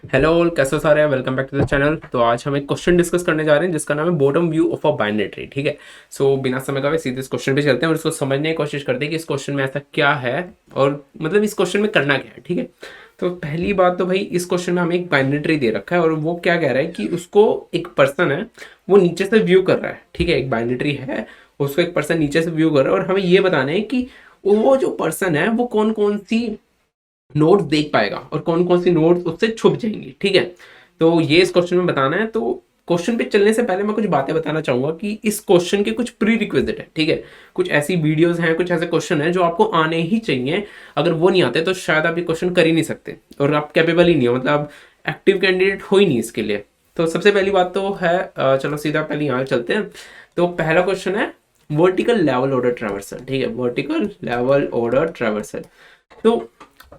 Hello all, कैसे हो सारे? Welcome back to the channel. तो आज हम एक क्वेश्चन डिस्कस करने जा रहे हैं जिसका नाम है bottom view of a binary tree. ठीक है। सो बिना समय का सीधे इस क्वेश्चन पे चलते हैं और इसको समझने की कोशिश करते हैं कि इस क्वेश्चन में ऐसा क्या है और मतलब इस क्वेश्चन में करना क्या है। ठीक है। तो पहली बात तो भाई, इस क्वेश्चन में हमें एक बाइनरी ट्री दे रखा है और वो क्या कह रहा है कि उसको एक पर्सन है, वो नीचे से व्यू कर रहा है। ठीक है, एक बाइनरी ट्री है, उसको एक पर्सन नीचे से व्यू कर रहा है और हमें ये बताना है कि वो जो पर्सन है वो कौन कौन सी नोट्स देख पाएगा और कौन कौन सी नोट्स उससे छुप जाएंगी। ठीक है। तो ये इस क्वेश्चन में बताना है। तो क्वेश्चन पे चलने से पहले मैं कुछ बातें बताना चाहूंगा कि इस क्वेश्चन के कुछ प्री रिक्विजिट है। ठीक है। कुछ ऐसी वीडियोस हैं, कुछ ऐसे क्वेश्चन हैं जो आपको आने ही चाहिए। अगर वो नहीं आते तो शायद आप ये क्वेश्चन कर ही नहीं सकते और आप कैपेबल ही नहीं हो, मतलब एक्टिव कैंडिडेट हो ही नहीं इसके लिए। तो सबसे पहली बात तो है, चलो सीधा पहले यहाँ चलते हैं। तो पहला क्वेश्चन है वर्टिकल लेवल ऑर्डर ट्रैवर्सल। ठीक है, वर्टिकल लेवल ऑर्डर ट्रैवर्सल। तो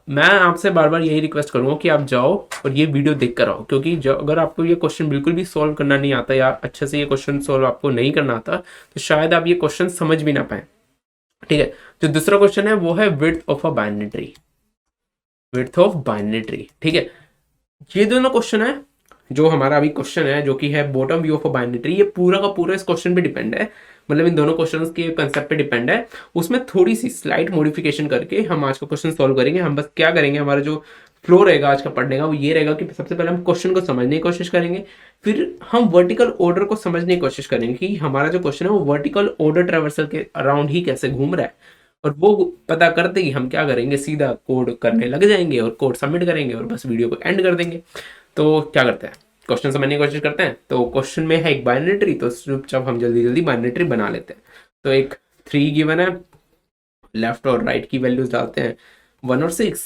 मैं आपसे बार बार यही रिक्वेस्ट करूंगा कि आप जाओ और ये वीडियो देख कर आओ, क्योंकि जो अगर आपको ये क्वेश्चन बिल्कुल भी सॉल्व करना नहीं आता या अच्छे से ये क्वेश्चन सॉल्व आपको नहीं करना आता तो शायद आप ये क्वेश्चन समझ भी ना पाए। ठीक है। जो दूसरा क्वेश्चन है वो है width of a binary tree. Width of binary tree. ठीक है। ये दोनों क्वेश्चन है जो हमारा अभी क्वेश्चन है, जो कि है bottom view of a binary tree. ये पूरा का पूरा इस क्वेश्चन पे डिपेंड है, मतलब इन दोनों क्वेश्चंस के कंसेप्ट पे डिपेंड है। उसमें थोड़ी सी स्लाइट मॉडिफिकेशन करके हम आज का क्वेश्चन सॉल्व करेंगे। हम बस क्या करेंगे, हमारा जो फ्लो रहेगा आज का पढ़ने का वो ये रहेगा कि सबसे पहले हम क्वेश्चन को समझने की कोशिश करेंगे, फिर हम वर्टिकल ऑर्डर को समझने की कोशिश करेंगे कि हमारा जो क्वेश्चन है वो वर्टिकल ऑर्डर ट्रेवर्सल के अराउंड ही कैसे घूम रहा है। और वो पता करते ही हम क्या करेंगे, सीधा कोड करने लग जाएंगे और कोड सबमिट करेंगे और बस वीडियो को एंड कर देंगे। तो क्या करते हैं, क्वेश्चन समझने की कोशिश करते हैं। तो क्वेश्चन में है एक बाइनरी ट्री, तो चुपचाप हम जल्दी जल्दी बाइनरी ट्री बना लेते हैं। तो एक 3 गिवन है, लेफ्ट और राइट की वैल्यूज डालते हैं 1 और 6।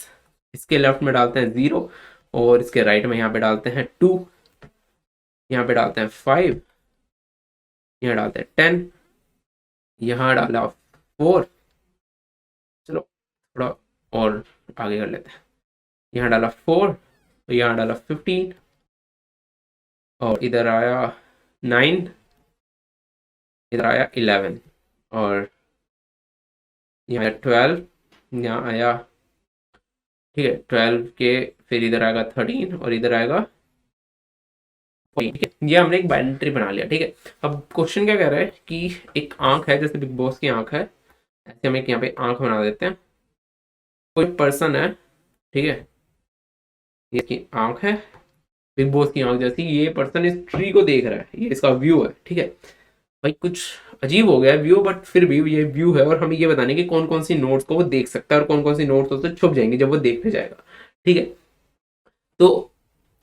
इसके लेफ्ट में डालते हैं 0 और इसके राइट में यहाँ पे डालते हैं 2, यहाँ पे डालते हैं 5, यहाँ डालते हैं 10, यहाँ डाला 4। चलो थोड़ा और आगे कर लेते हैं। यहाँ डाला 4 तो यहाँ डाला 15 और इधर आया 9, इधर आया 11 और यहाँ आया 12, यहाँ आया, ठीक है, 12 के फिर इधर आएगा 13 और इधर आएगा 14। ठीक है, ये हमने एक बाइनरी बना लिया। ठीक है। अब क्वेश्चन क्या कह रहा है कि एक आंख है, जैसे बिग बॉस की आंख है, ऐसे हम एक यहाँ पे आंख बना देते हैं। कोई पर्सन है, ठीक है, ये इसकी आंख है, बिग बॉस की आंख जैसी। ये पर्सन इस ट्री को देख रहा है, ये इसका व्यू है। ठीक है भाई, कुछ अजीब हो गया है व्यू, बट फिर भी ये व्यू है और हमें ये बताने कि कौन कौन सी नोट्स को वो देख सकता है और कौन कौन सी नोट्स उससे छुप जाएंगे जब वो देखने जाएगा। ठीक है। तो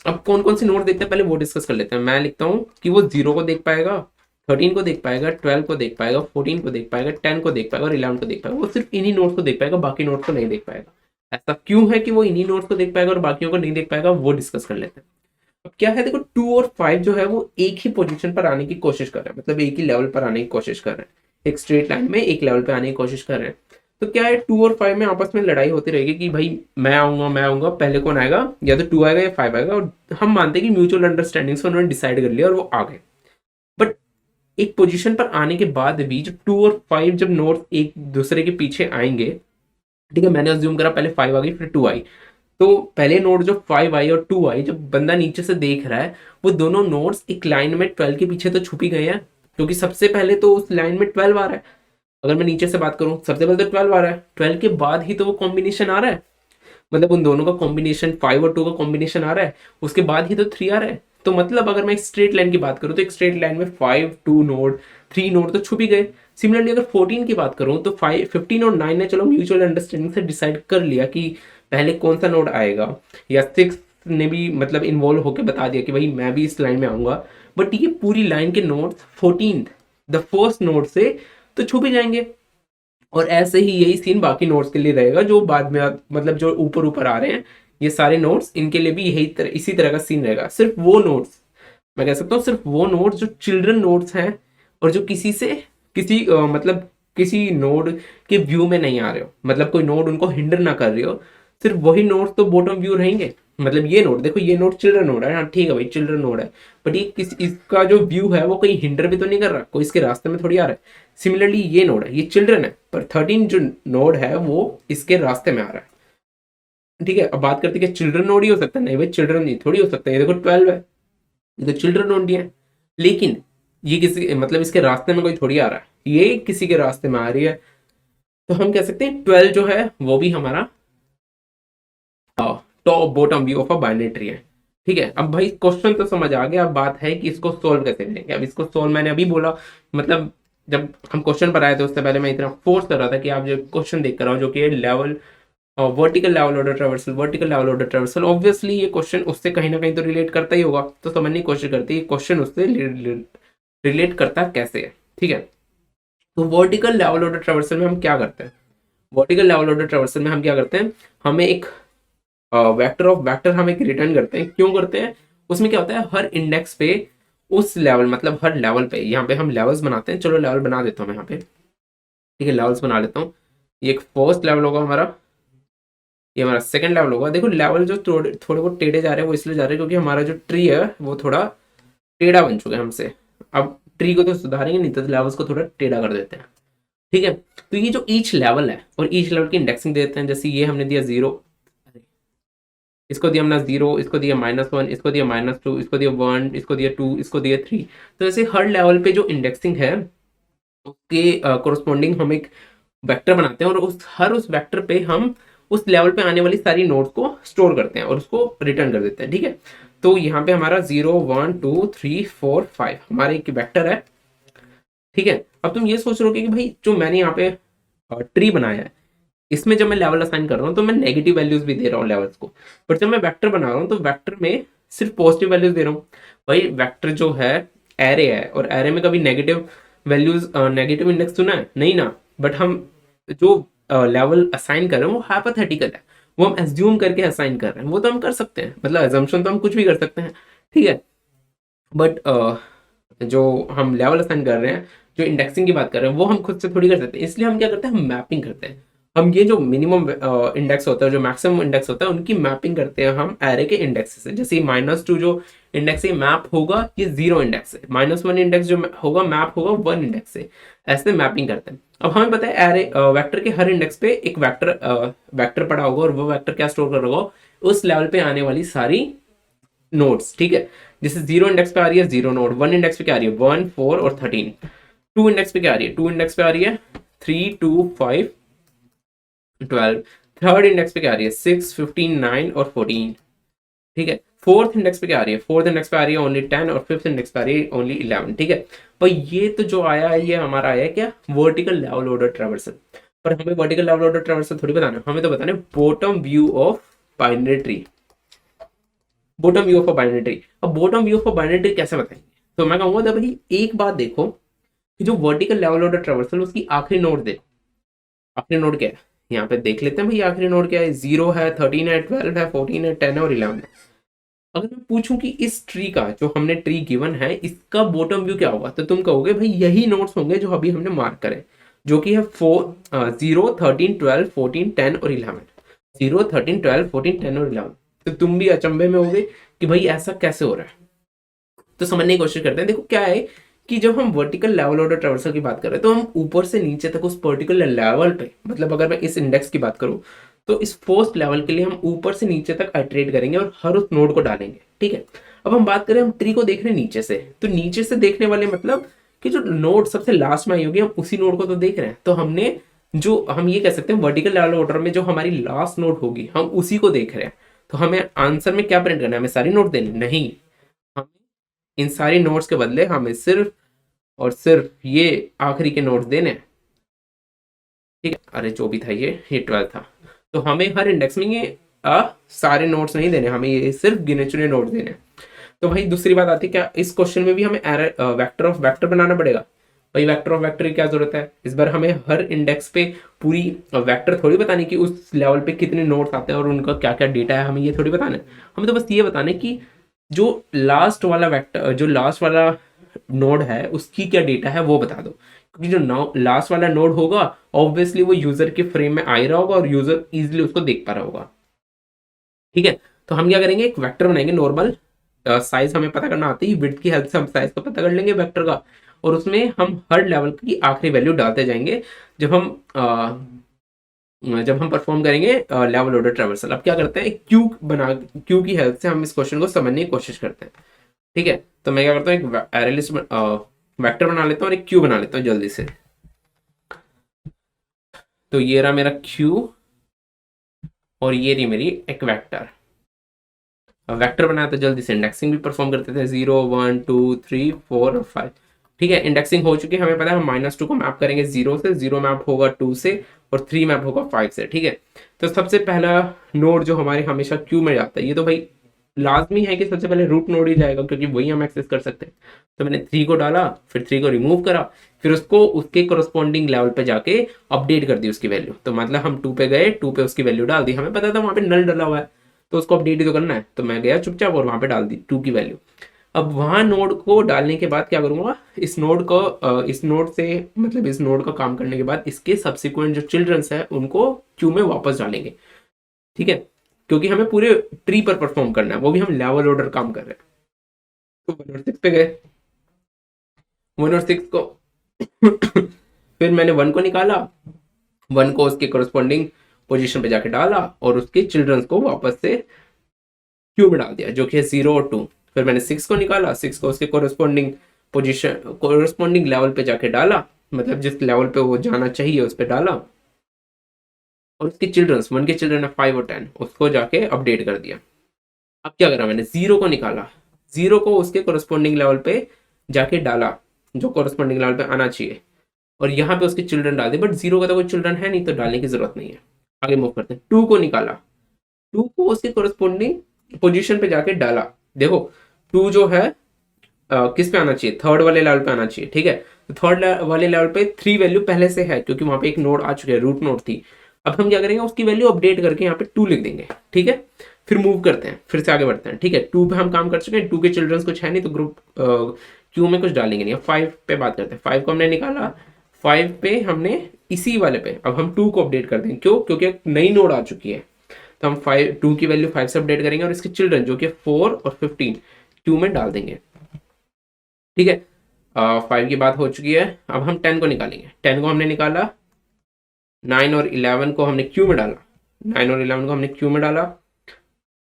अब कौन कौन सी नोट देखते हैं पहले वो डिस्कस कर लेते हैं। मैं लिखता हूँ कि वो 0 को देख पाएगा, 13 को देख पाएगा, 12 को देख पाएगा, 14 को देख पाएगा, 10 को देख पाएगा और 11 को देख पाएगा। वो सिर्फ इन्हीं नोट्स को देख पाएगा, बाकी नोट्स को नहीं देख पाएगा। ऐसा क्यों है कि वो इन्हीं नोट्स को देख पाएगा और बाकियों को नहीं देख पाएगा, वो डिस्कस कर लेते हैं। अब क्या है, देखो 2 और 5 जो है वो एक ही पोजीशन पर आने की कोशिश कर रहे हैं, मतलब एक ही लेवल पर आने की कोशिश कर रहे हैं, एक स्ट्रेट लाइन में एक लेवल पे आने की कोशिश कर रहे हैं। तो क्या है, 2 और 5 में आपस में लड़ाई होती रहेगी कि भाई मैं आऊंगा, पहले कौन आएगा, या तो 2 आएगा या 5 आएगा। और हम मानते हैं कि म्यूचुअल अंडरस्टैंडिंग से उन्होंने डिसाइड कर लिया और वो आ गए। बट एक पोजीशन पर आने के बाद भी जब 2 और 5 जब नोट एक दूसरे के पीछे आएंगे, ठीक है, मैंने अज्यूम करा पहले 5 आ गई फिर 2 आई, तो पहले नोट जो 5 आई और 2 आई, जब बंदा नीचे से देख रहा है वो दोनों नोट्स एक लाइन में 12 के पीछे तो छुप ही गए हैं, क्योंकि सबसे पहले तो उस लाइन में 12 आ रहा है। अगर मैं नीचे से बात करूं, सबसे पहले तो 12 आ रहा है, 12 के बाद ही तो वो कॉम्बिनेशन आ रहा है, मतलब उन दोनों का कॉम्बिनेशन 5 और 2 का कॉम्बिनेशन आ रहा है, उसके बाद ही तो 3 आ रहा है। तो मतलब अगर मैं एक स्ट्रेट लाइन की बात करूं तो एक स्ट्रेट लाइन में 5, 2 नोड, 3 नोड तो छुप ही गए। सिमिलरली अगर 14 की बात करूं तो 5, 15 और 9 ने चलो म्यूचुअल अंडरस्टैंडिंग से डिसाइड कर लिया कि पहले कौन सा नोड आएगा, या 6 ने भी मतलब इन्वॉल्व होकर बता दिया कि भाई मैं भी इस लाइन में आऊंगा। बट ये पूरी लाइन के नोड्स 14 द फर्स्ट नोड से तो छुप ही जाएंगे। और ऐसे ही यही सीन बाकी नोट्स के लिए रहेगा जो बाद में मतलब जो ऊपर ऊपर आ रहे हैं, ये सारे नोट्स इनके लिए भी इसी तरह का सीन रहेगा। सिर्फ वो नोट्स, मैं कह सकता हूँ सिर्फ वो नोट्स जो चिल्ड्रन नोट्स हैं और जो किसी से किसी मतलब किसी नोड के व्यू में नहीं आ रहे हो, मतलब कोई नोड उनको हिंडर ना कर रही हो, सिर्फ वही नोट्स तो बॉटम व्यू रहेंगे। मतलब ये नोड देखो, ये नोड चिल्ड्रन नोड है, हाँ ठीक है भाई चिल्ड्रन नोड है, बट ये इसका जो व्यू है वो कहीं हिंडर भी तो नहीं कर रहा, कोई इसके रास्ते में थोड़ी आ रहा है। सिमिलरली ये नोड है, ये चिल्ड्रन है, पर 13 जो नोड है वो इसके रास्ते में आ रहा है। ठीक है, अब बात करते हैं कि चिल्ड्रन नोड ही हो सकता है, नहीं भाई चिल्ड्रन नहीं थोड़ी हो सकता है, ये देखो 12 है, ये तो चिल्ड्रन नोड नहीं है। लेकिन ये किसी मतलब इसके रास्ते में कोई थोड़ी आ रहा है, ये किसी के रास्ते में आ रही है, तो हम कह सकते हैं 12 जो है वो भी हमारा top bottom view of a binary tree है। ठीक है, अब भाई क्वेश्चन तो समझ आ गया, अब बात है कि इसको सोल्व कैसे करेंगे। अब इसको सोल्व मैंने अभी बोला, मतलब जब हम क्वेश्चन पर आए थे उससे पहले मैं इतना फोर्स कर रहा था कि आप जो क्वेश्चन देख कर आओ, जो कि level vertical level order traversal, vertical level order traversal, obviously ये क्वेश्चन उससे कहीं ना कहीं तो रिलेट करता ही होगा, तो समझने की कोशिश करते हैं क्वेश्चन उससे रिलेट करता कैसे है। ठीक है, तो वर्टिकल लेवल ऑर्डर ट्रेवर्सल में हम क्या करते हैं, वर्टिकल लेवल ऑर्डर ट्रेवर्सल में हम क्या करते हैं, हमें एक वेक्टर ऑफ वेक्टर हम एक रिटर्न करते हैं। क्यों करते हैं, उसमें क्या होता है हर इंडेक्स पे उस लेवल, मतलब हर लेवल पे, यहाँ पे हम लेवल्स बनाते हैं, चलो लेवल बना देता हूँ मैं यहाँ पे। ठीक है, लेवल्स बना लेता हूँ, ये एक फर्स्ट लेवल होगा हमारा, ये हमारा सेकंड लेवल होगा। देखो लेवल जो थोड़े थोड़े बहुत टेढ़े जा रहे हैं वो इसलिए जा रहे हैं क्योंकि हमारा जो ट्री है वो थोड़ा टेढ़ा बन चुका है हमसे। अब ट्री को तो सुधारेंगे नहीं, तो लेवल्स को थोड़ा टेढ़ा कर देते हैं। ठीक है, तो ये जो ईच लेवल है और ईच लेवल की इंडेक्सिंग देते हैं, जैसे ये हमने दिया 0, इसको दिया हमने 0, इसको दिया -1, इसको दिया -2, इसको दिया 1, इसको दिया 2, इसको दिया 3। तो ऐसे हर लेवल पे जो इंडेक्सिंग है उसके कोरस्पॉन्डिंग हम एक वेक्टर बनाते हैं, और उस वेक्टर पे हम उस लेवल पे आने वाली सारी नोड्स को स्टोर करते हैं और उसको रिटर्न कर देते हैं। ठीक है, तो यहाँ पे हमारा 0 1 2 3 4 5 हमारा एक वेक्टर है। ठीक है, अब तुम ये सोच रहे हो कि भाई जो मैंने यहाँ पे ट्री बनाया है, इसमें जब मैं लेवल असाइन कर रहा हूँ तो मैं नेगेटिव वैल्यूज भी दे रहा हूँ लेवल्स को, पर जब मैं वेक्टर बना रहा हूँ तो वेक्टर में सिर्फ पॉजिटिव वैल्यूज दे रहा हूँ। भाई वेक्टर जो है एरे है, और एरे में कभी नेगेटिव वैल्यूज नेगेटिव इंडेक्स सुना है नहीं ना, बट हम जो लेवल असाइन कर रहे हैं वो हाइपोथेटिकल है, वो हम एज्यूम करके असाइन कर रहे हैं, वो तो हम कर सकते हैं, मतलब एजम्पशन तो हम कुछ भी कर सकते हैं। ठीक है, बट जो हम लेवल असाइन कर रहे हैं, जो इंडेक्सिंग की बात कर रहे हैं, वो हम खुद से थोड़ी कर सकते हैं, इसलिए हम क्या करते हैं, हम मैपिंग करते हैं। हम ये जो मिनिमम इंडेक्स होता है, जो मैक्सिमम इंडेक्स होता है, उनकी मैपिंग करते हैं हम एरे के इंडेक्स से। जैसे -2 जो इंडेक्स है मैप होगा ये 0 इंडेक्स से, -1 इंडेक्स जो होगा मैप होगा 1 इंडेक्स से, ऐसे मैपिंग करते हैं। अब हमें पता है एरे वेक्टर के हर इंडेक्स पे एक वेक्टर पड़ा होगा, और वो वेक्टर क्या स्टोर कर रहा होगा, उस लेवल पे आने वाली सारी नोड्स। ठीक है, जैसे 0 इंडेक्स पे आ रही है 0 नोड, 1 इंडेक्स पे क्या आ रही है 1 4 और 13, 2 इंडेक्स पे क्या आ रही है 2 इंडेक्स पे आ रही है 3 2 5 12, थर्ड इंडेक्स पे क्या आ रही है 6 15 9 और 14। ठीक है, फोर्थ इंडेक्स पे क्या आ रही है, फोर्थ इंडेक्स पे आ रही है ओनली 10, और फिफ्थ इंडेक्स पे आ रही है ओनली 11। ठीक है, पर ये तो जो आया है ये हमारा आया है क्या, वर्टिकल लेवल ऑर्डर ट्रैवर्सल। पर हमें वर्टिकल लेवल ऑर्डर ट्रैवर्सल थोड़ी बताना है, हमें तो बताना है bottom view of binary tree, bottom view of a binary tree. अब bottom view of a binary tree कैसे बताएंगे, तो मैं कहूंगा भाई एक बात देखो कि जो वर्टिकल लेवल ऑर्डर ट्रैवर्सल उसकी आखिरी नोड देखो, आखिरी नोड क्या है, यहाँ पे देख लेते हैं भाई आखिरी नोड क्या है, 0 है 13 है 12 है 14 है 10 है और 11 है। अगर मैं पूछूं कि इस ट्री का, जो हमने ट्री गिवन है, इसका बॉटम व्यू क्या होगा, तो तुम कहोगे भाई यही नोड्स होंगे जो अभी हमने मार्क करे, जो कि है 0 13 12 14 10 और 11, 0 13 12 14 10 और 11। तो तुम भी अचंभे में होगे कि भाई ऐसा कैसे हो रहा है, तो समझने की कोशिश करते हैं। देखो क्या है कि जब हम वर्टिकल लेवल ऑर्डर ट्रैवर्सल की बात कर रहे हैं, तो हम ऊपर से नीचे तक उस पर्टिकुलर लेवल पे, मतलब अगर मैं इस इंडेक्स की बात करूं तो इस फर्स्ट लेवल के लिए हम ऊपर से नीचे तक आइटरेट करेंगे और हर उस नोड को डालेंगे। ठीक है, अब हम बात करें, हम ट्री को देख रहे हैं नीचे से, तो नीचे से देखने वाले मतलब कि जो नोड सबसे लास्ट में आई होगी हम उसी नोड को तो देख रहे हैं, तो हमने जो हम ये कह सकते हैं वर्टिकल लेवल ऑर्डर में जो हमारी लास्ट नोड होगी हम उसी को देख रहे हैं। तो हमें आंसर में क्या प्रिंट करना है, हमें सारी नोट देनी नहीं, हमें इन सारी नोट्स के बदले हमें सिर्फ और सिर्फ ये आखिरी के नोट्स देने हैं। ठीक है, अरे जो भी था ये 12 था, तो हमें हर इंडेक्स में ये सारे नोट्स नहीं देने, हमें ये सिर्फ गिने चुने नोट्स देने। तो भाई दूसरी बात आती है क्या, इस क्वेश्चन में भी हमें वेक्टर ऑफ वेक्टर बनाना पड़ेगा। भाई वेक्टर ऑफ वेक्टर की क्या जरूरत है, इस बार हमें हर इंडेक्स पे पूरी वेक्टर थोड़ी बताने की उस लेवल पे कितने नोट्स आते हैं और उनका क्या क्या डेटा है, हमें ये थोड़ी बताना है। हमें तो बस ये बताना है कि जो लास्ट वाला वेक्टर, जो लास्ट वाला नोड है उसकी क्या डेटा है वो बता दो, क्योंकि जो लास्ट वाला नोड होगा ऑब्वियसली वो यूजर के फ्रेम में आ ही रहा होगा और यूजर इजीली उसको देख पा रहा होगा। ठीक है, तो हम क्या करेंगे, एक वेक्टर बनाएंगे नॉर्मल, साइज हमें पता करना आती है, विड्थ की हेल्प से हम साइज को पता कर लेंगे वेक्टर का, और उसमें हम हर लेवल की आखिरी वैल्यू डालते जाएंगे। जब हम जब हम परफॉर्म करेंगे लेवल ऑर्डर ट्रेवर्सल। अब क्या करते हैं, क्यू की हेल्प से हम इस क्वेश्चन को समझने की कोशिश करते हैं। ठीक है, तो मैं क्या करता हूँ, एक एरे लिस्ट वेक्टर बना लेता हूँ और एक क्यू बना लेता हूँ जल्दी से। तो ये रहा मेरा क्यू और ये रही मेरी एक वेक्टर। वेक्टर बनाया तो जल्दी से इंडेक्सिंग भी परफॉर्म करते थे, 0 1 2 3 4 और 5। ठीक है, इंडेक्सिंग हो चुकी है, हमें पता है हम -2 को मैप करेंगे 0 से, 0 मैप होगा 2 से और 3 मैप होगा 5 से। ठीक है, तो सबसे पहला नोड जो हमारे हमेशा क्यू में जाता है, ये तो भाई लाजमी है कि सबसे पहले रूट नोड ही जाएगा क्योंकि वही हम एक्सेस कर सकते हैं। तो मैंने 3 को डाला, फिर 3 को रिमूव करा, फिर उसको उसके कोरस्पॉन्डिंग लेवल पे जाके अपडेट कर दी उसकी वैल्यू। तो मतलब हम 2 पे गए, 2 पे उसकी वैल्यू डाल दी, हमें पता था वहां पे नल डला हुआ है तो उसको अपडेट ही तो करना है। तो मैं गया चुपचाप और वहां पे डाल दी 2 की वैल्यू। अब वहां नोड को डालने के बाद क्या करूंगा, इस नोड से मतलब इस नोड का काम करने के बाद इसके सब्सिक्वेंट जो चिल्ड्रंस है उनको क्यू में वापस डालेंगे। ठीक है, क्योंकि हमें पूरे ट्री पर परफॉर्म करना है, वो भी हम लेवल ऑर्डर काम कर रहे हैं। तो 1 और 6 पे गए, 1 और 6 को फिर मैंने 1 को निकाला, 1 को उसके कोरस्पॉन्डिंग पोजीशन पे जाके डाला और उसके चिल्ड्रंस को वापस से क्यू में डाल दिया जो कि है 0 और 2। फिर मैंने 6 को निकाला, 6 को उसके कोरस्पॉन्डिंग लेवल पे जाके डाला, मतलब जिस लेवल पे वो जाना चाहिए उस पर डाला, और उसके चिल्ड्रंस 1 के चिल्ड्रन है 5 और 10, उसको जाके अपडेट कर दिया। अब क्या करा, मैंने 0 को निकाला, 0 को उसके कोरस्पॉन्डिंग लेवल पे जाके डाला जो कोरस्पॉन्डिंग लेवल पे आना चाहिए, और यहाँ पे उसके चिल्ड्रन डाल दिए, बट 0 का तो कोई चिल्ड्रन है नहीं तो डालने की जरूरत नहीं है। आगे मूव करते हैं, 2 को निकाला, 2 को उसके कोरस्पॉन्डिंग पोजीशन पे जाके डाला। देखो 2 जो है किस पे आना चाहिए, थर्ड वाले लेवल पे आना चाहिए। ठीक है, तो थर्ड वाले लेवल पे 3 वैल्यू पहले से है क्योंकि वहां पे एक नोड आ चुकी है, रूट नोड थी। अब हम क्या करेंगे, उसकी वैल्यू अपडेट करके यहाँ पे 2 लिख देंगे। ठीक है, फिर मूव करते हैं, फिर से आगे बढ़ते हैं। ठीक है, 2 पे हम काम कर चुके हैं, 2 के चिल्ड्रंस कुछ है नहीं तो ग्रुप क्यू में कुछ डालेंगे नहीं। अब 5 पे बात करते हैं, 5 को हमने निकाला, 5 पे हमने इसी वाले पे अब हम 2 को अपडेट कर देंगे। क्यों, क्योंकि एक नई नोड आ चुकी है, तो हम 2 की वैल्यू 5 से अपडेट करेंगे और इसके चिल्ड्रन जो कि 4 और 15 क्यू में डाल देंगे। ठीक है, 5 की बात हो चुकी है, अब हम 10 को निकालेंगे। 10 को हमने निकाला, 9 और 11 को हमने क्यू में डाला, 9 और 11 को हमने क्यू में डाला।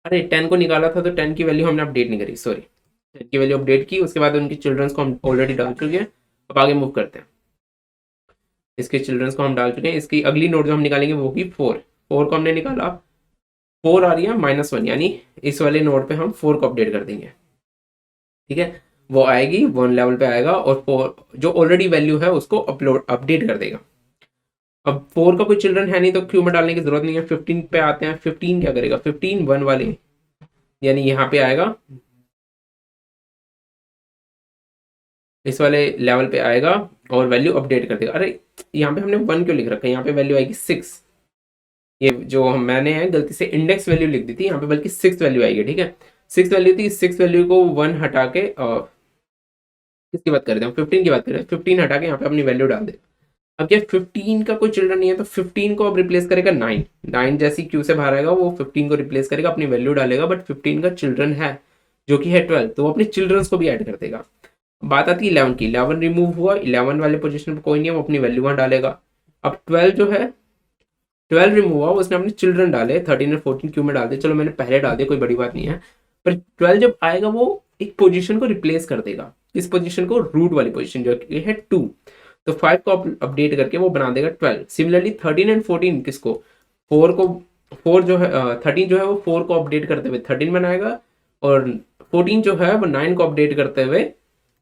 अरे 10 को निकाला था तो 10 की वैल्यू हमने अपडेट नहीं करी, सॉरी, 10 की वैल्यू अपडेट की, उसके बाद उनकी चिल्ड्रंस को हम ऑलरेडी डाल चुके हैं। अब आगे मूव करते हैं, इसके चिल्ड्रंस को हम डाल चुके हैं, इसकी अगली नोट जो हम निकालेंगे वो होगी 4। 4 को हमने निकाला, 4 आ रही है -1, यानी इस वाले नोड पे हम 4 को अपडेट कर देंगे। ठीक है, वो आएगी 1 लेवल पे आएगा और 4 जो ऑलरेडी वैल्यू है उसको अपडेट कर देगा। अब 4 का कोई चिल्ड्रन है नहीं तो क्यू में डालने की जरूरत नहीं है। 15 पे आते हैं, 15 क्या करेगा, 15 1 वाले यानी यहाँ पे आएगा, इस वाले लेवल पे आएगा और वैल्यू अपडेट कर देगा। अरे यहाँ पे हमने 1 क्यों लिख रखा है, यहाँ पे वैल्यू आएगी 6। ये जो मैंने गलती से इंडेक्स वैल्यू लिख दी थी, यहाँ पे बल्कि 6 वैल्यू आएगी। ठीक है, 6 वैल्यू थी, 6 वैल्यू को 1 हटा के किसकी बात कर रहे हैं, 15 की बात कर रहे हैं, 15 हटा के यहाँ पे अपनी वैल्यू डाल दे। अब क्या 15 का कोई चिल्ड्रन नहीं है तो 15 को अब रिप्लेस करेगा 9। 9 जैसी क्यू से बाहर आएगा वो 15 को रिप्लेस करेगा, अपनी वैल्यू डालेगा, बट 15 का चिल्ड्रन है जो कि है 12, तो वो अपने चिल्ड्रंस को भी ऐड कर देगा। बात आती है 11 की, 11 रिमूव हुआ, 11 वाले पोजीशन पे कोई नहीं है, वो अपनी वैल्यू वहां डालेगा। अब 12 जो है, 12 रिमूव हुआ, उसने अपने चिल्ड्रन डाले, 13 और 14 क्यू में डाल दिए, चलो मैंने पहले डाल दिया, कोई बड़ी बात नहीं है। पर 12 जब आएगा वो एक पोजीशन को रिप्लेस कर देगा, इस पोजीशन को रूट वाली पोजीशन जो है 2, तो 5 को अपडेट करके वो बना देगा 12। सिमिलरली 13 एंड 14 किसको, 4 को, 4 जो है 13 जो है वो 4 को अपडेट करते हुए 13 बनाएगा, और 14 जो है वो 9 को अपडेट करते हुए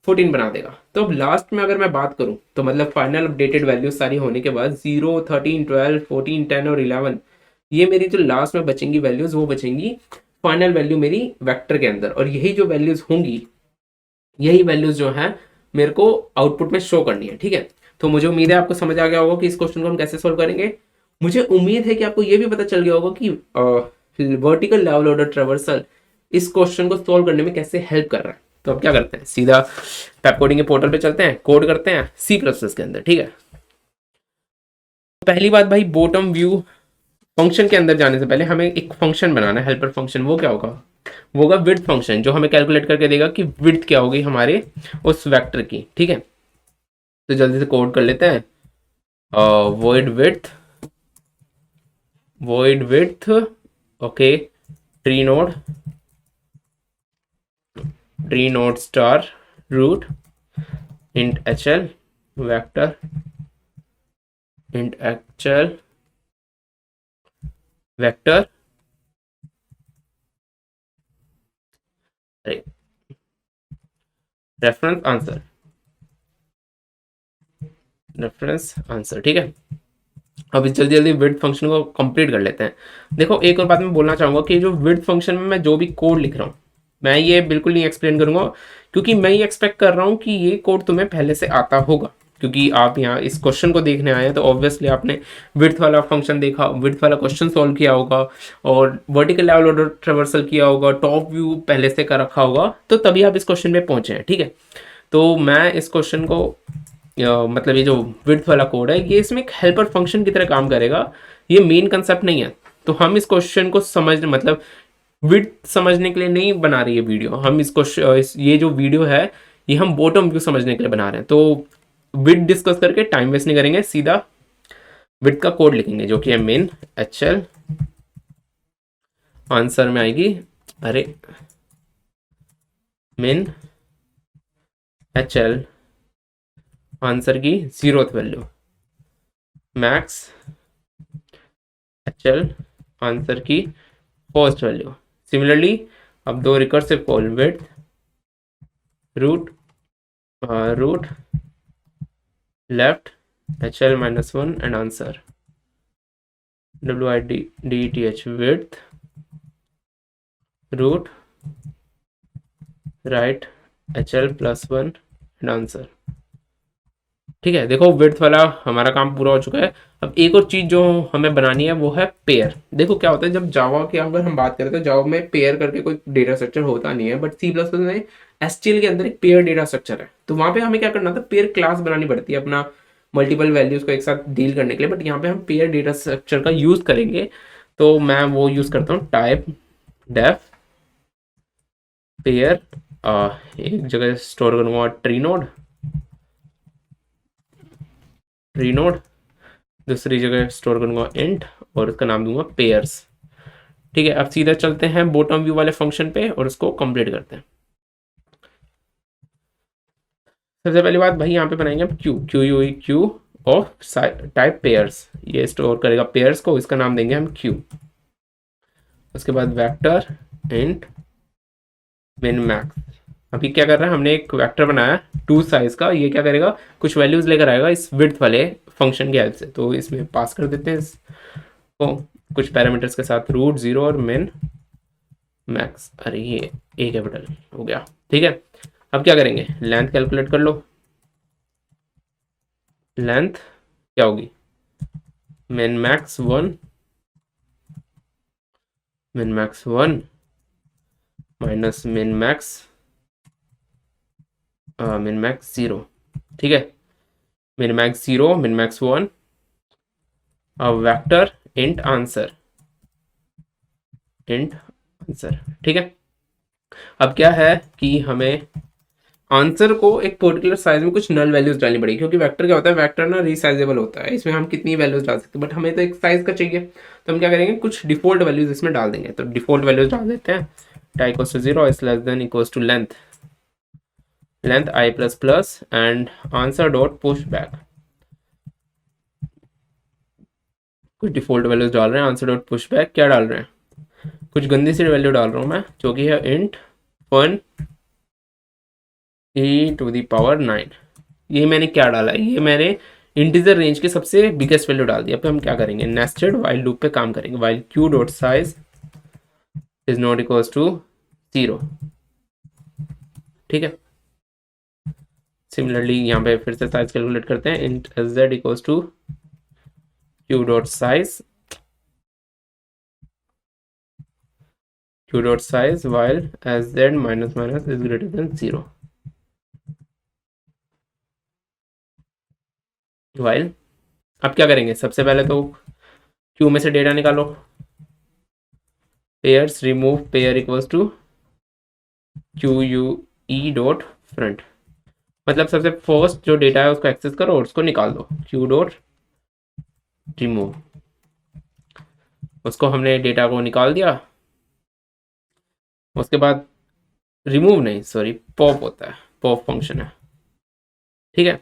14 बना देगा। तो अब लास्ट में अगर मैं बात करूं तो मतलब फाइनल अपडेटेड वैल्यू सारी होने के बाद 0 13 12 14 10 और 11, ये मेरी जो लास्ट में बचेंगी वैल्यूज वो बचेंगी फाइनल वैल्यू मेरी वेक्टर के अंदर, और यही जो वैल्यूज होंगी, यही वैल्यूज जो है मेरे को आउटपुट में शो करनी है। ठीक है, तो मुझे उम्मीद है आपको समझ आ गया होगा कि इस क्वेश्चन को हम कैसे सोल्व करेंगे। मुझे उम्मीद है कि आपको ये भी पता चल गया होगा कि वर्टिकल लेवल ऑर्डर ट्रेवर्सल इस क्वेश्चन को सोल्व करने में कैसे हेल्प कर रहा है। तो अब क्या करते हैं, सीधा पैप कोडिंग के पोर्टल पे चलते हैं, कोड करते हैं C++ के अंदर। ठीक है, पहली बात भाई, बॉटम व्यू फंक्शन के अंदर जाने से पहले हमें एक फंक्शन बनाना है, हेल्पर फंक्शन। वो क्या होगा, वो होगा विड्थ फंक्शन, जो हमें कैलकुलेट करके देगा कि विड्थ क्या होगी हमारे उस वेक्टर की। ठीक है, तो जल्दी से कोड कर लेते हैं, void width void width, okay, tree node star root int hl vector int hl vector reference answer. ठीक है, अब जल्दी जल्दी विड्थ फंक्शन को कंप्लीट कर लेते हैं। देखो एक और बात मैं बोलना चाहूँगा कि जो विड्थ फंक्शन में मैं जो भी कोड लिख रहा हूँ, मैं ये बिल्कुल नहीं एक्सप्लेन करूँगा, क्योंकि मैं ये एक्सपेक्ट कर रहा हूँ कि ये कोड तुम्हें पहले से आता होगा, क्योंकि आप यहाँ इस क्वेश्चन को देखने आए हैं तो ऑब्वियसली आपने विड्थ वाला फंक्शन देखा, विड्थ वाला क्वेश्चन सॉल्व किया होगा, और वर्टिकल लेवल ऑर्डर ट्रेवर्सल किया होगा, टॉप व्यू पहले से कर रखा होगा, तो तभी आप इस क्वेश्चन पे पहुंचे हैं। ठीक है, तो मैं इस क्वेश्चन को मतलब ये जो विड्थ वाला कोड है ये इसमें एक हेल्पर फंक्शन की तरह काम करेगा, ये मेन कंसेप्ट नहीं है। तो हम इस क्वेश्चन को समझ मतलब विड्थ समझने के लिए नहीं बना रही है वीडियो, हम इस क्वेश्चन ये जो वीडियो है ये हम बॉटम व्यू समझने के लिए बना रहे हैं। तो विड्थ डिस्कस करके टाइम वेस्ट नहीं करेंगे, सीधा विड्थ का कोड लिखेंगे जो कि है मेन एचएल, आंसर में आएगी अरे मेन एचएल आंसर की 0th value, max HL answer की फर्स्ट वैल्यू। सिमिलरली अब दो recursive call width root left HL -1 and answer width width root right HL +1 and answer. ठीक है, देखो विड्थ वाला हमारा काम पूरा हो चुका है। अब एक और चीज जो हमें बनानी है वो है पेयर। देखो क्या होता है जब जावा की अगर हम बात करें तो जावा में पेयर करके कोई डेटा स्ट्रक्चर होता नहीं है, बट C++ में एसटीएल के अंदर एक पेयर डेटा स्ट्रक्चर है। तो वहां पे हमें क्या करना था, पेयर क्लास बनानी पड़ती है अपना मल्टीपल वैल्यूज को एक साथ डील करने के लिए, बट यहाँ पे हम पेयर डेटा स्ट्रक्चर का यूज करेंगे। तो मैं वो यूज करता हूँ टाइप डेफ पेयर, एक जगह स्टोर करूंगा ट्री नोड, दूसरी जगह स्टोर करूंगा इंट और इसका नाम दूंगा पेयर्स। ठीक है, अब सीधा चलते हैं बॉटम व्यू वाले फंक्शन पे और उसको कंप्लीट करते हैं। सबसे पहली बात भाई यहाँ पे बनाएंगे हम क्यू ऑफ टाइप पेयर्स, ये स्टोर करेगा पेयर्स को, इसका नाम देंगे हम क्यू। उसके बाद वेक्टर इंट मिन मैक्स। अभी क्या कर रहा है, हमने एक वेक्टर बनाया 2 साइज का, ये क्या करेगा कुछ वैल्यूज लेकर आएगा इस विड्थ वाले फंक्शन की हेल्प से। तो इसमें पास कर देते हैं इसको कुछ पैरामीटर्स के साथ, रूट 0 और मिन मैक्स। अरे ये ए कैपिटल हो गया। ठीक है, अब क्या करेंगे, लेंथ कैलकुलेट कर लो। लेंथ क्या होगी, min max 1 minus min max 0। ठीक है, मिन मैक्स 0 मिन मैक्स 1, अब वेक्टर इंट आंसर। ठीक है, अब क्या है कि हमें आंसर को एक पर्टिकुलर साइज में कुछ नल वैल्यूज डालनी पड़ेगी, क्योंकि वेक्टर क्या होता है, वेक्टर ना रिसाइजेबल होता है, इसमें हम कितनी वैल्यूज डाल सकते हैं, बट हमें तो एक साइज का चाहिए। तो हम क्या करेंगे, कुछ डिफॉल्ट वैल्यूज इसमें डाल देंगे। तो डिफॉल्ट वैल्यूज डाल देते हैं, tie equals to 0 is less than equals to length i++ and answer dot push back. कुछ डिफॉल्ट वैल्यूज डाल रहे हैं, आंसर डॉट पुश बैक क्या डाल रहे हैं, कुछ गंदी सी वैल्यू डाल रहा हूँ मैं, जो कि है इंट 1 e⁻⁹। ये मैंने क्या डाला है, ये मैंने इंटीजर रेंज की सबसे बिगेस्ट वैल्यू डाल दी। अब हम क्या करेंगे, नेस्टेड वाइल लूप पे काम करेंगे, while Q dot size is not equals to 0। ठीक है, सिमिलरली यहाँ पे फिर से साइज कैलकुलेट करते हैं, int S Z equals to Q dot size while S Z minus minus is greater than 0। While अब क्या करेंगे, सबसे पहले तो क्यू में से डेटा निकालो, pairs remove pair equals to Q U E dot front, मतलब सबसे फर्स्ट जो डेटा है उसको एक्सेस करो और उसको निकाल दो, क्यू डॉट रिमूव। उसको हमने डेटा को निकाल दिया। उसके बाद रिमूव नहीं, सॉरी, पॉप होता है, पॉप फंक्शन है, ठीक है।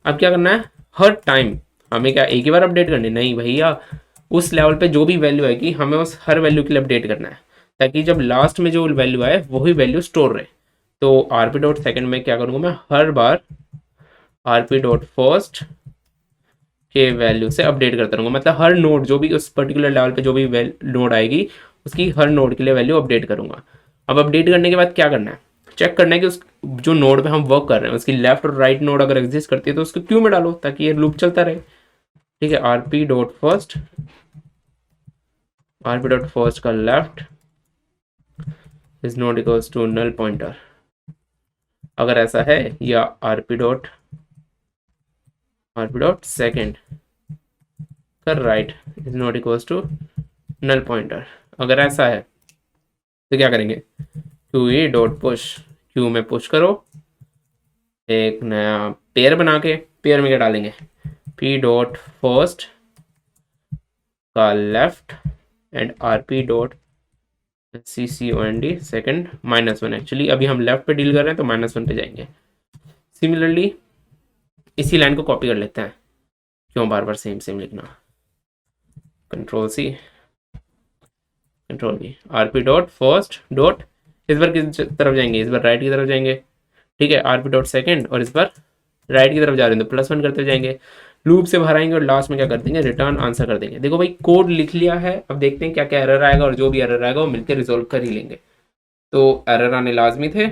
अब क्या करना है, हर टाइम हमें क्या एक ही बार अपडेट करनी, नहीं भैया, उस लेवल पे जो भी वैल्यू आएगी हमें उस हर वैल्यू के लिए अपडेट करना है, ताकि जब लास्ट में जो वैल्यू आए वही वैल्यू स्टोर रहे। तो आरपी डॉट सेकेंड में क्या करूँगा, मैं हर बार आरपी डॉट फर्स्ट के वैल्यू से अपडेट करता रहूँगा, मतलब हर नोड जो भी उस पर्टिकुलर लेवल पे जो भी नोड आएगी उसकी हर नोड के लिए वैल्यू अपडेट करूँगा। अब अपडेट करने के बाद क्या करना है, चेक करना है कि उस जो नोड पे हम वर्क कर रहे हैं उसकी लेफ्ट और राइट नोड अगर एग्जिस्ट करती है तो उसको क्यू में डालो ताकि ये लूप चलता रहे, ठीक है। आरपी डॉट फर्स्ट का left is not equals to null pointer, अगर ऐसा है, या आरपी डॉट सेकेंड का right is not equals to null pointer, अगर ऐसा है तो क्या करेंगे, Q E dot push, Q में पुश करो, एक नया पेयर बना के, पेयर में क्या डालेंगे, पी डॉट फर्स्ट का left and R P dot C C O N D second -1। Actually अभी हम लेफ्ट पे डील कर रहे हैं तो -1 पे जाएंगे। सिमिलरली इसी लाइन को कॉपी कर लेते हैं, क्यों बार बार सेम सेम लिखना, control C control V, RP dot first dot, इस बार किस तरफ जाएंगे, इस बार राइट की तरफ जाएंगे, ठीक है। आरपी डॉट सेकेंड और इस बार राइट की तरफ जा रहे हैं तो +1 करते जाएंगे, लूप से बाहर आएंगे और लास्ट में क्या कर देंगे, रिटर्न आंसर कर देंगे। देखो भाई कोड लिख लिया है, अब देखते हैं क्या क्या एरर आएगा, और जो भी एरर आएगा वो मिलकर रिजोल्व कर ही लेंगे। तो एरर आने लाजमी थे,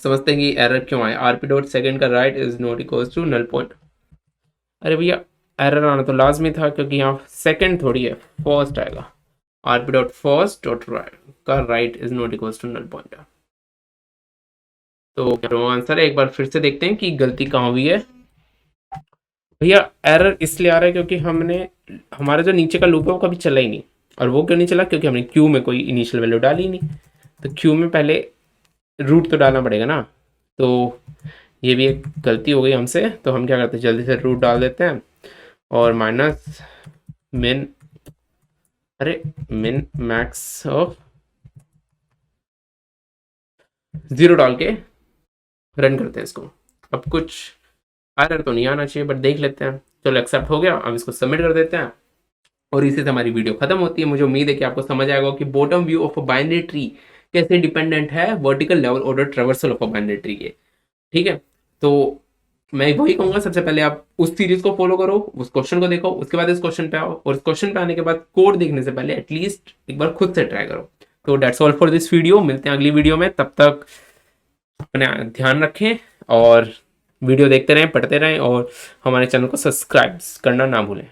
समझते हैं कि एरर क्यों आए। आरपी डॉट सेकेंड का right is not equals to null point, अरे भैया एरर आना तो लाजमी था क्योंकि यहाँ सेकेंड थोड़ी है, फर्स्ट आएगा, आरपी डॉट फर्स्ट डॉट का right is not equals to null point. तो आंसर है, एक बार फिर से देखते हैं कि गलती कहाँ हुई है। भैया एरर इसलिए आ रहा है क्योंकि हमारा जो नीचे का लूप है वो कभी चला ही नहीं, और वो क्यों नहीं चला, क्योंकि हमने क्यू में कोई इनिशियल वैल्यू डाली ही नहीं। तो क्यू में पहले रूट तो डालना पड़ेगा ना, तो ये भी एक गलती हो गई हमसे। तो हम क्या करते हैं, जल्दी से रूट डाल देते हैं और मिन मैक्स ऑफ 0 डाल के रन करते हैं इसको। अब कुछ एरर तो नहीं आना चाहिए बट देख लेते हैं। चलो एक्सेप्ट हो गया, अब इसको सबमिट कर देते हैं और इसी से हमारी वीडियो खत्म होती है। मुझे उम्मीद है कि आपको समझ आएगा कि bottom view of a binary tree कैसे डिपेंडेंट है vertical level order traversal of a binary tree के, ठीक है। तो मैं वही कहूंगा, सबसे पहले आप उस सीरीज को फॉलो करो, उस क्वेश्चन को देखो, उसके बाद इस क्वेश्चन पे आओ, और इस क्वेश्चन पे आने के बाद कोड देखने से पहले एटलीस्ट एक बार खुद से ट्राई करो। तो that's all for this video, मिलते हैं अगली वीडियो में, तब तक अपना ध्यान रखें और वीडियो देखते रहें, पढ़ते रहें, और हमारे चैनल को सब्सक्राइब करना ना भूलें।